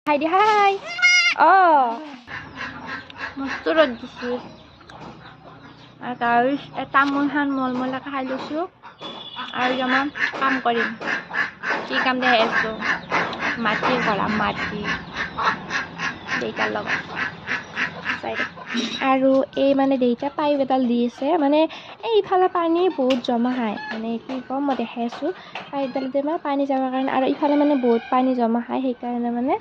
হাই দি হাই অ' মস্ত ৰ'দ দিছে আৰু তাৰ তামোলখন মলমলাকে খাই লৈছোঁ আৰু জমান কাম কৰিম কি কাম দেখাই আছোঁ মাটি কৰা মাটি দেউতাৰ লগত আৰু এই মানে দেউতা পাইপ এডাল দি আছে মানে এইফালে পানী বহুত জমা হয় মানে কি ক'ম মই দেখাই আছোঁ পাইপডালতে মানে পানী যাবৰ কাৰণে আৰু ইফালে মানে বহুত পানী জমা হয় সেইকাৰণে মানে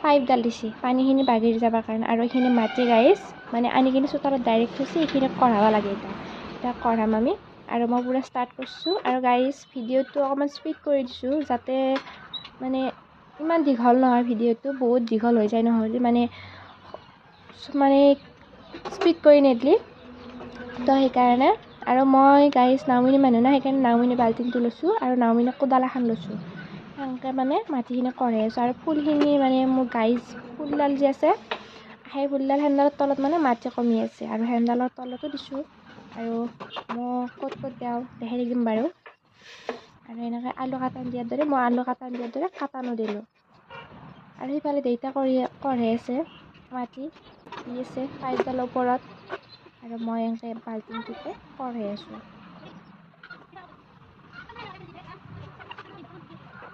পাইপডাল দিছে পানীখিনি বাগিৰ যাবৰ কাৰণে আৰু এইখিনি মাটি গাইছ মানে আনি কিনে চোতালত ডাইৰেক্ট থৈছে এইখিনি কঢ়াব লাগে এতিয়া কঢ়াম আমি আৰু মই পূৰা ষ্টাৰ্ট কৰিছোঁ আৰু গাইছ ভিডিঅ'টো অকণমান স্পীড কৰি দিছোঁ যাতে মানে ইমান দীঘল নহয় ভিডিঅ'টো বহুত দীঘল হৈ যায় নহ'লে মানে স্পীড কৰি নিদিলি তো সেইকাৰণে আৰু মই গাইছ নাওমিনি মানুহ না সেইকাৰণে নাওমিনি বাল্টিংটো লৈছোঁ আৰু নাওমিনি কোদাল এখন লৈছোঁ সেনেকৈ মানে মাটিখিনি কঢ়াই আছোঁ আৰু ফুলখিনি মানে মোৰ গাইছ ফুলডাল যে আছে সেই ফুলডাল হেণ্ডালৰ তলত মানে মাটি কমি আছে আৰু হেণ্ডালৰ তলতো দিছোঁ আৰু মই ক'ত দিওঁ দেখাই দিম বাৰু আৰু এনেকৈ আলু কাটান দিয়াৰ দৰে মই আলু কাটান দিয়াৰ দৰে কাটানো দিলোঁ আৰু সেইফালে দেউতা কঢ়াই আছে মাটি দি আছে পাইপডালৰ ওপৰত আৰু মই এনেকৈ বাল্টিংটোতে কঢ়াই আছোঁ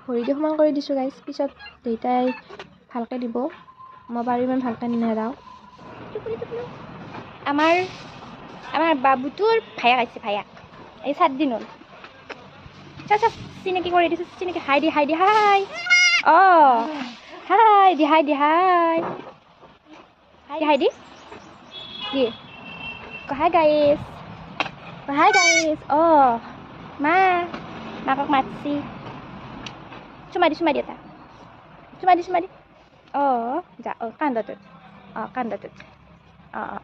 ভৰিটো সমান কৰি দিছোঁ গাইছ পিছত দেউতাই ভালকৈ দিব মই বাৰু ইমান ভালকৈ নেদাওঁ আমাৰ বাবুটোৰ ভায়াক আহিছে ভায়াক এই 7 দিন হ'ল চিনাকি কৰি দিছোঁ চিনাকি হাই দি হাই অ' হাই দি হাই দি কি হাই গাইছ অ' মাকক মাতছি চুমা দি এটা চুমা দি অ' যা অ' কান্দটোত অ'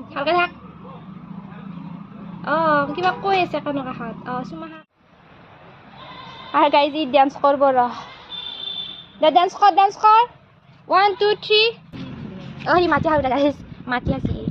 ভালকৈ থাক অ' কিবা কৈ আছে কাণৰ কাষত চুমা আৰু গাইজ ই ডান্স কৰিব ডান্স কৰ 1 2 3 সি মাতি আহা গাইজ মাতি আছে